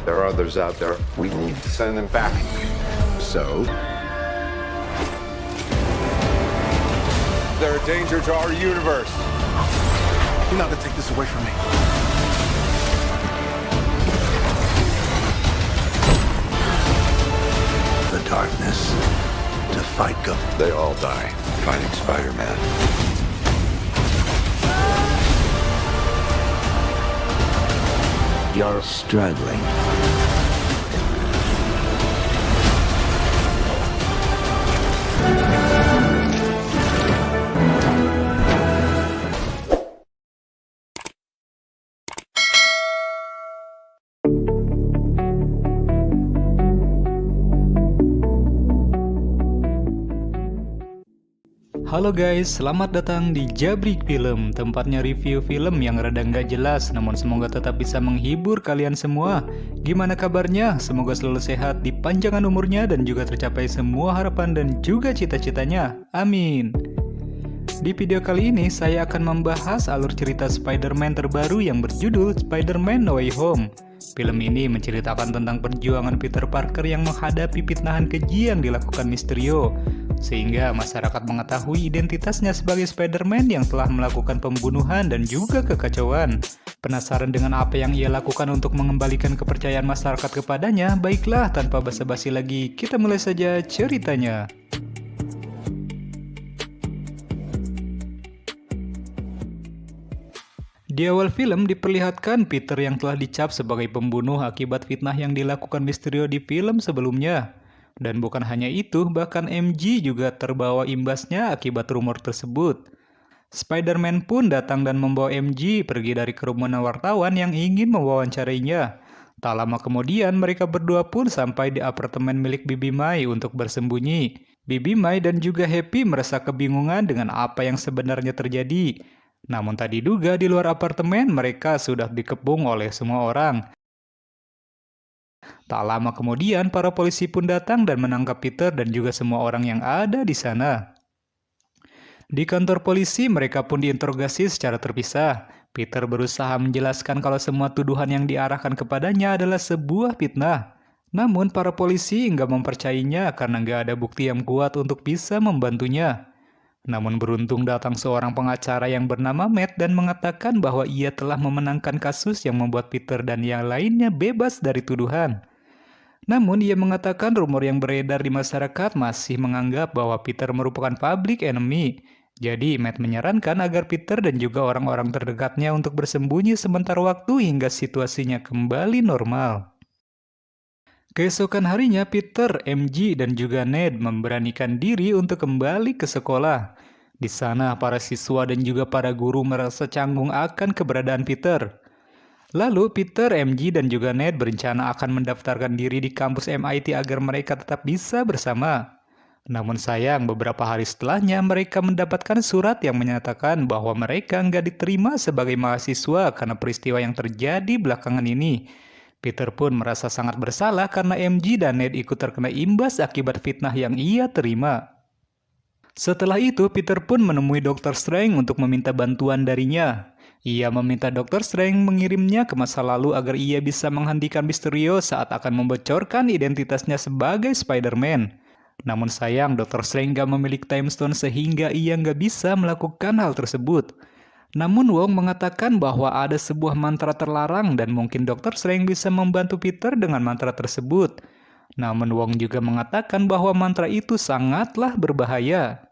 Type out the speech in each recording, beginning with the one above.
There are others out there. We need to send them back. So? They're a danger to our universe. You're not gonna take this away from me. The darkness to fight go. They all die fighting Spider-Man. You're struggling. Halo guys, selamat datang di Jabrik Film, tempatnya review film yang rada nggak jelas, namun semoga tetap bisa menghibur kalian semua. Gimana kabarnya? Semoga selalu sehat, dipanjangkan umurnya, dan juga tercapai semua harapan dan juga cita-citanya. Amin. Di video kali ini, saya akan membahas alur cerita Spider-Man terbaru yang berjudul Spider-Man No Way Home. Film ini menceritakan tentang perjuangan Peter Parker yang menghadapi fitnahan keji yang dilakukan Mysterio, sehingga masyarakat mengetahui identitasnya sebagai Spider-Man yang telah melakukan pembunuhan dan juga kekacauan. Penasaran dengan apa yang ia lakukan untuk mengembalikan kepercayaan masyarakat kepadanya? Baiklah, tanpa basa-basi lagi, kita mulai saja ceritanya. Di awal film diperlihatkan Peter yang telah dicap sebagai pembunuh akibat fitnah yang dilakukan Mysterio di film sebelumnya. Dan bukan hanya itu, bahkan MJ juga terbawa imbasnya akibat rumor tersebut. Spider-Man pun datang dan membawa MJ pergi dari kerumunan wartawan yang ingin mewawancarainya. Tak lama kemudian, mereka berdua pun sampai di apartemen milik Bibi Mai untuk bersembunyi. Bibi Mai dan juga Happy merasa kebingungan dengan apa yang sebenarnya terjadi. Namun tak diduga di luar apartemen mereka sudah dikepung oleh semua orang. Tak lama kemudian para polisi pun datang dan menangkap Peter dan juga semua orang yang ada di sana. Di kantor polisi mereka pun diinterogasi secara terpisah. Peter berusaha menjelaskan kalau semua tuduhan yang diarahkan kepadanya adalah sebuah fitnah. Namun para polisi enggak mempercayainya karena enggak ada bukti yang kuat untuk bisa membantunya. Namun beruntung datang seorang pengacara yang bernama Matt dan mengatakan bahwa ia telah memenangkan kasus yang membuat Peter dan yang lainnya bebas dari tuduhan. Namun ia mengatakan rumor yang beredar di masyarakat masih menganggap bahwa Peter merupakan public enemy. Jadi Matt menyarankan agar Peter dan juga orang-orang terdekatnya untuk bersembunyi sementara waktu hingga situasinya kembali normal. Keesokan harinya, Peter, MJ, dan juga Ned memberanikan diri untuk kembali ke sekolah. Di sana, para siswa dan juga para guru merasa canggung akan keberadaan Peter. Lalu, Peter, MJ, dan juga Ned berencana akan mendaftarkan diri di kampus MIT agar mereka tetap bisa bersama. Namun sayang, beberapa hari setelahnya mereka mendapatkan surat yang menyatakan bahwa mereka nggak diterima sebagai mahasiswa karena peristiwa yang terjadi belakangan ini. Peter pun merasa sangat bersalah karena MJ dan Ned ikut terkena imbas akibat fitnah yang ia terima. Setelah itu, Peter pun menemui Dr. Strange untuk meminta bantuan darinya. Ia meminta Dr. Strange mengirimnya ke masa lalu agar ia bisa menghentikan Mysterio saat akan membocorkan identitasnya sebagai Spider-Man. Namun sayang, Dr. Strange gak memiliki Time Stone sehingga ia gak bisa melakukan hal tersebut. Namun Wong mengatakan bahwa ada sebuah mantra terlarang dan mungkin Dr. Strange bisa membantu Peter dengan mantra tersebut. Namun Wong juga mengatakan bahwa mantra itu sangatlah berbahaya.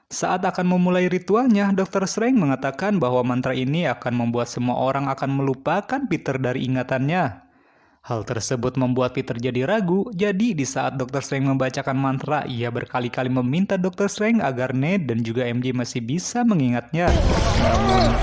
Saat akan memulai ritualnya, Dr. Strange mengatakan bahwa mantra ini akan membuat semua orang akan melupakan Peter dari ingatannya. Hal tersebut membuat Peter jadi ragu, jadi di saat Dr. Strange membacakan mantra, ia berkali-kali meminta Dr. Strange agar Ned dan juga MJ masih bisa mengingatnya. Namun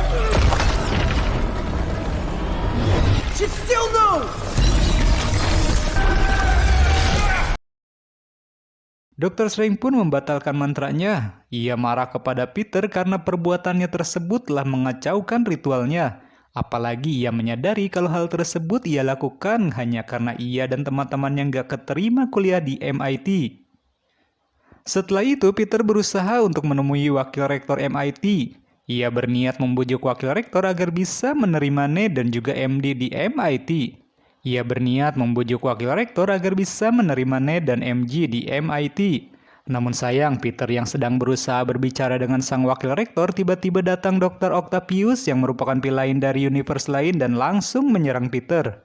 Dr. Strange pun membatalkan mantranya. Ia marah kepada Peter karena perbuatannya tersebut telah mengacaukan ritualnya. Apalagi ia menyadari kalau hal tersebut ia lakukan hanya karena ia dan teman-temannya gak keterima kuliah di MIT. Setelah itu, Peter berusaha untuk menemui wakil rektor MIT. Ia berniat membujuk wakil rektor agar bisa menerima Ned dan juga MD di MIT. Ia berniat membujuk wakil rektor agar bisa menerima Ned dan MJ di MIT. Namun sayang, Peter yang sedang berusaha berbicara dengan sang wakil rektor tiba-tiba datang Dr. Octavius yang merupakan pelayan dari universe lain dan langsung menyerang Peter.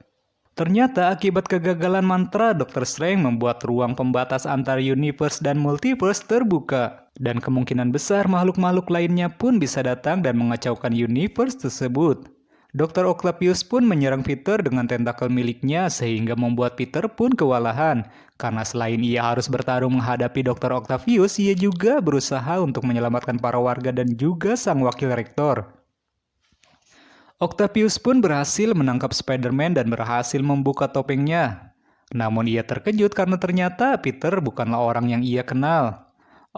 Ternyata akibat kegagalan mantra, Dr. Strange membuat ruang pembatas antara universe dan multiverse terbuka. Dan kemungkinan besar makhluk-makhluk lainnya pun bisa datang dan mengacaukan universe tersebut. Dr. Octavius pun menyerang Peter dengan tentakel miliknya sehingga membuat Peter pun kewalahan. Karena selain ia harus bertarung menghadapi Dr. Octavius, ia juga berusaha untuk menyelamatkan para warga dan juga sang wakil rektor. Octavius pun berhasil menangkap Spider-Man dan berhasil membuka topengnya. Namun ia terkejut karena ternyata Peter bukanlah orang yang ia kenal.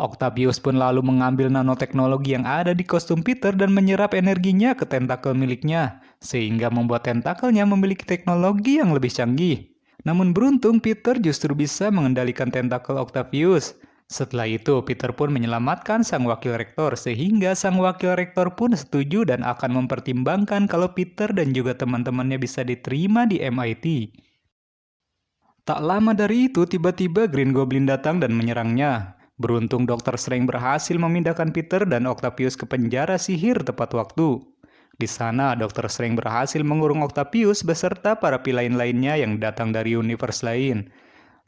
Octavius pun lalu mengambil nanoteknologi yang ada di kostum Peter dan menyerap energinya ke tentakel miliknya, sehingga membuat tentakelnya memiliki teknologi yang lebih canggih. Namun beruntung Peter justru bisa mengendalikan tentakel Octavius. Setelah itu, Peter pun menyelamatkan sang wakil rektor sehingga sang wakil rektor pun setuju dan akan mempertimbangkan kalau Peter dan juga teman-temannya bisa diterima di MIT. Tak lama dari itu, tiba-tiba Green Goblin datang dan menyerangnya. Beruntung Dr. Strange berhasil memindahkan Peter dan Octavius ke penjara sihir tepat waktu. Di sana, Dr. Strange berhasil mengurung Octavius beserta para pelayan lainnya yang datang dari universe lain.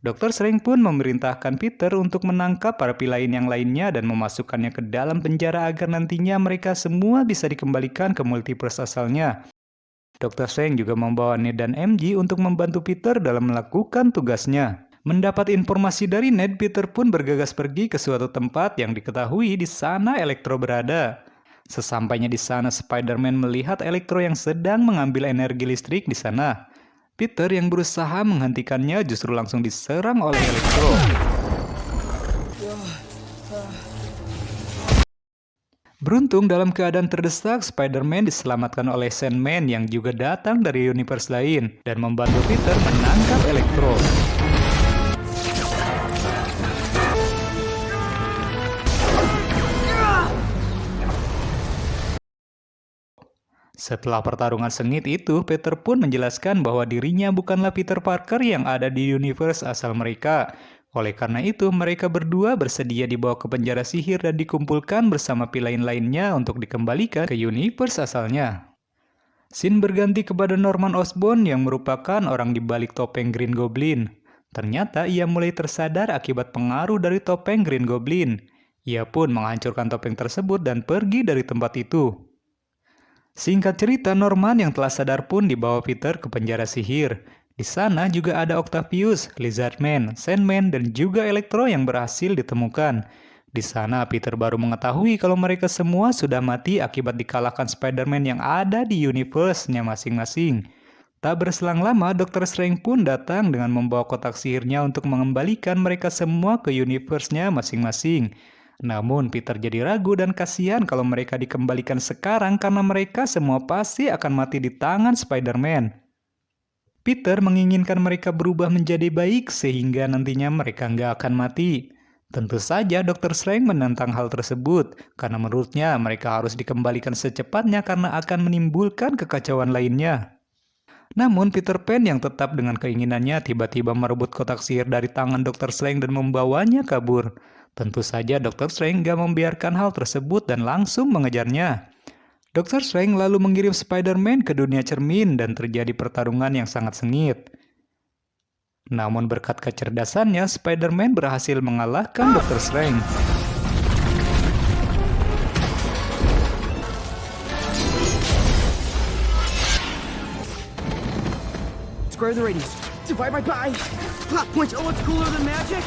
Dr. Strange pun memerintahkan Peter untuk menangkap para pelayan yang lainnya dan memasukkannya ke dalam penjara agar nantinya mereka semua bisa dikembalikan ke multiverse asalnya. Dr. Strange juga membawa Ned dan MJ untuk membantu Peter dalam melakukan tugasnya. Mendapat informasi dari Ned, Peter pun bergegas pergi ke suatu tempat yang diketahui di sana Electro berada. Sesampainya di sana, Spider-Man melihat Electro yang sedang mengambil energi listrik di sana. Peter yang berusaha menghentikannya justru langsung diserang oleh Electro. Beruntung dalam keadaan terdesak, Spider-Man diselamatkan oleh Sandman yang juga datang dari universe lain dan membantu Peter menangkap Electro. Setelah pertarungan sengit itu, Peter pun menjelaskan bahwa dirinya bukanlah Peter Parker yang ada di universe asal mereka. Oleh karena itu, mereka berdua bersedia dibawa ke penjara sihir dan dikumpulkan bersama pelayan lainnya untuk dikembalikan ke universe asalnya. Scene berganti kepada Norman Osborn yang merupakan orang di balik topeng Green Goblin. Ternyata ia mulai tersadar akibat pengaruh dari topeng Green Goblin. Ia pun menghancurkan topeng tersebut dan pergi dari tempat itu. Singkat cerita, Norman yang telah sadar pun dibawa Peter ke penjara sihir. Di sana juga ada Octavius, Lizardman, Sandman, dan juga Electro yang berhasil ditemukan. Di sana Peter baru mengetahui kalau mereka semua sudah mati akibat dikalahkan Spider-Man yang ada di universe-nya masing-masing. Tak berselang lama, Dr. Strange pun datang dengan membawa kotak sihirnya untuk mengembalikan mereka semua ke universe-nya masing-masing. Namun Peter jadi ragu dan kasihan kalau mereka dikembalikan sekarang karena mereka semua pasti akan mati di tangan Spider-Man. Peter menginginkan mereka berubah menjadi baik sehingga nantinya mereka nggak akan mati. Tentu saja Dr. Strange menentang hal tersebut karena menurutnya mereka harus dikembalikan secepatnya karena akan menimbulkan kekacauan lainnya. Namun Peter Pan yang tetap dengan keinginannya tiba-tiba merebut kotak sihir dari tangan Dr. Strange dan membawanya kabur. Tentu saja Dr. Strange gak membiarkan hal tersebut dan langsung mengejarnya. Dr. Strange lalu mengirim Spider-Man ke dunia cermin dan terjadi pertarungan yang sangat sengit. Namun berkat kecerdasannya, Spider-Man berhasil mengalahkan Dr. Strange. Square the radius. Divide by pi. Plot points. Oh, it's cooler than magic.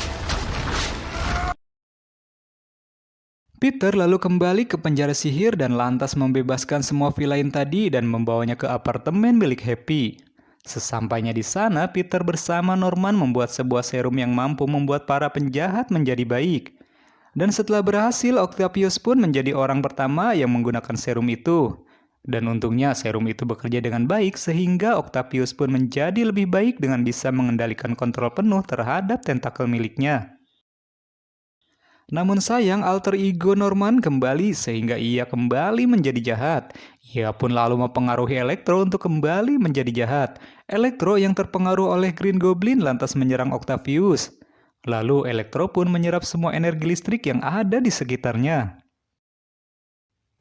Peter lalu kembali ke penjara sihir dan lantas membebaskan semua villain tadi dan membawanya ke apartemen milik Happy. Sesampainya di sana, Peter bersama Norman membuat sebuah serum yang mampu membuat para penjahat menjadi baik. Dan setelah berhasil, Octavius pun menjadi orang pertama yang menggunakan serum itu. Dan untungnya serum itu bekerja dengan baik sehingga Octavius pun menjadi lebih baik dengan bisa mengendalikan kontrol penuh terhadap tentakel miliknya. Namun sayang alter ego Norman kembali sehingga ia kembali menjadi jahat. Ia pun lalu mempengaruhi Electro untuk kembali menjadi jahat. Electro yang terpengaruh oleh Green Goblin lantas menyerang Octavius. Lalu Electro pun menyerap semua energi listrik yang ada di sekitarnya.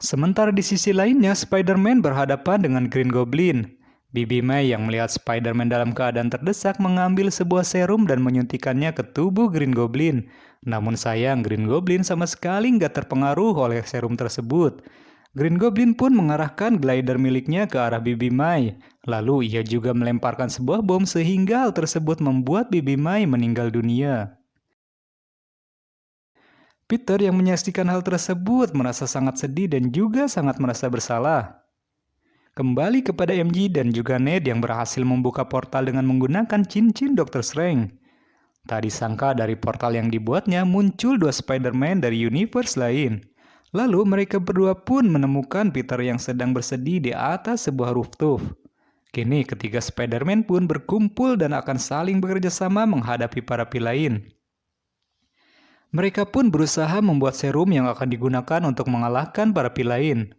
Sementara di sisi lainnya, Spider-Man berhadapan dengan Green Goblin. Bibi May yang melihat Spider-Man dalam keadaan terdesak mengambil sebuah serum dan menyuntikannya ke tubuh Green Goblin. Namun sayang, Green Goblin sama sekali nggak terpengaruh oleh serum tersebut. Green Goblin pun mengarahkan glider miliknya ke arah Bibi May. Lalu ia juga melemparkan sebuah bom sehingga hal tersebut membuat Bibi May meninggal dunia. Peter yang menyaksikan hal tersebut merasa sangat sedih dan juga sangat merasa bersalah. Kembali kepada MJ dan juga Ned yang berhasil membuka portal dengan menggunakan cincin Dr. Strange. Tak disangka dari portal yang dibuatnya muncul 2 Spider-Man dari universe lain. Lalu mereka berdua pun menemukan Peter yang sedang bersedih di atas sebuah rooftop. Kini ketiga Spider-Man pun berkumpul dan akan saling bekerja sama menghadapi para pi lain. Mereka pun berusaha membuat serum yang akan digunakan untuk mengalahkan para pi lain.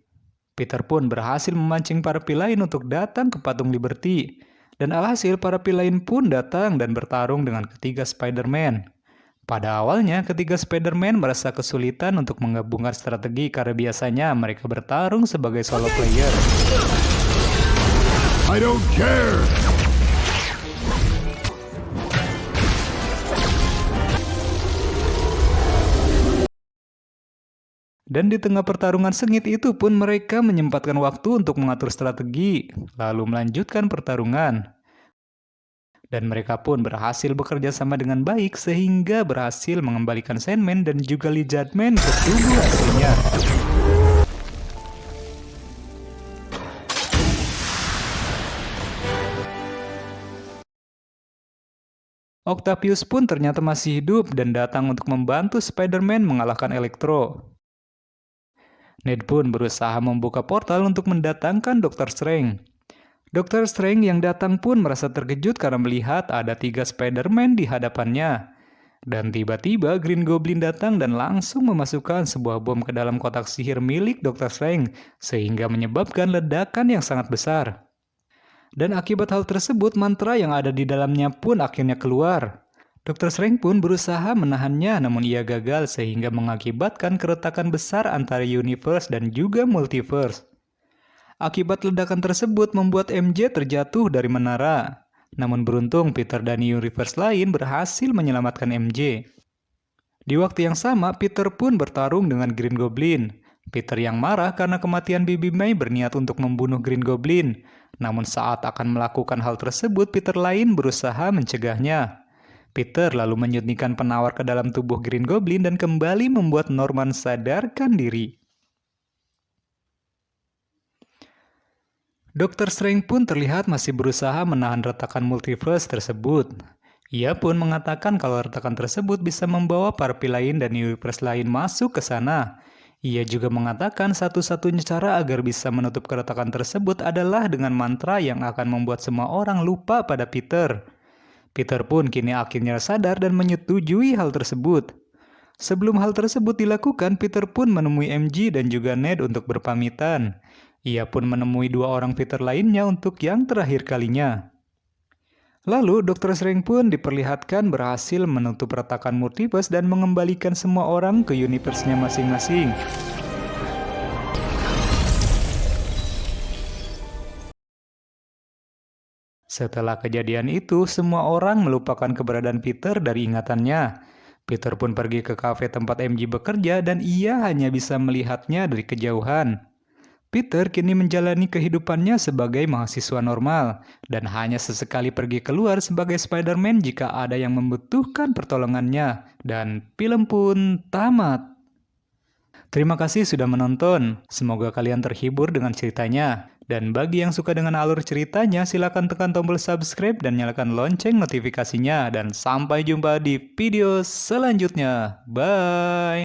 Peter pun berhasil memancing para pi lain untuk datang ke patung Liberty. Dan alhasil para pi lain pun datang dan bertarung dengan ketiga Spider-Man. Pada awalnya ketiga Spider-Man merasa kesulitan untuk menggabungkan strategi karena biasanya mereka bertarung sebagai solo player. I don't care! Dan di tengah pertarungan sengit itu pun mereka menyempatkan waktu untuk mengatur strategi, lalu melanjutkan pertarungan. Dan mereka pun berhasil bekerja sama dengan baik sehingga berhasil mengembalikan Sandman dan juga Lizardman ke tubuh aslinya. Octavius pun ternyata masih hidup dan datang untuk membantu Spider-Man mengalahkan Electro. Ned pun berusaha membuka portal untuk mendatangkan Dr. Strange. Dr. Strange yang datang pun merasa terkejut karena melihat ada 3 Spider-Man di hadapannya. Dan tiba-tiba Green Goblin datang dan langsung memasukkan sebuah bom ke dalam kotak sihir milik Dr. Strange, sehingga menyebabkan ledakan yang sangat besar. Dan akibat hal tersebut, mantra yang ada di dalamnya pun akhirnya keluar. Dr. Strange pun berusaha menahannya namun ia gagal sehingga mengakibatkan keretakan besar antara universe dan juga multiverse. Akibat ledakan tersebut membuat MJ terjatuh dari menara. Namun beruntung Peter dan universe lain berhasil menyelamatkan MJ. Di waktu yang sama Peter pun bertarung dengan Green Goblin. Peter yang marah karena kematian Bibi May berniat untuk membunuh Green Goblin. Namun saat akan melakukan hal tersebut Peter lain berusaha mencegahnya. Peter lalu menyuntikkan penawar ke dalam tubuh Green Goblin dan kembali membuat Norman sadarkan diri. Dr. Strange pun terlihat masih berusaha menahan retakan multiverse tersebut. Ia pun mengatakan kalau retakan tersebut bisa membawa para pi lain dan universe lain masuk ke sana. Ia juga mengatakan satu-satunya cara agar bisa menutup keretakan tersebut adalah dengan mantra yang akan membuat semua orang lupa pada Peter. Peter pun kini akhirnya sadar dan menyetujui hal tersebut. Sebelum hal tersebut dilakukan, Peter pun menemui MJ dan juga Ned untuk berpamitan. Ia pun menemui 2 orang Peter lainnya untuk yang terakhir kalinya. Lalu, Dr. Strange pun diperlihatkan berhasil menutup retakan multiverse dan mengembalikan semua orang ke universe-nya masing-masing. Setelah kejadian itu, semua orang melupakan keberadaan Peter dari ingatannya. Peter pun pergi ke kafe tempat MJ bekerja dan ia hanya bisa melihatnya dari kejauhan. Peter kini menjalani kehidupannya sebagai mahasiswa normal dan hanya sesekali pergi keluar sebagai Spider-Man jika ada yang membutuhkan pertolongannya. Dan film pun tamat. Terima kasih sudah menonton. Semoga kalian terhibur dengan ceritanya. Dan bagi yang suka dengan alur ceritanya, silakan tekan tombol subscribe dan nyalakan lonceng notifikasinya. Dan sampai jumpa di video selanjutnya. Bye!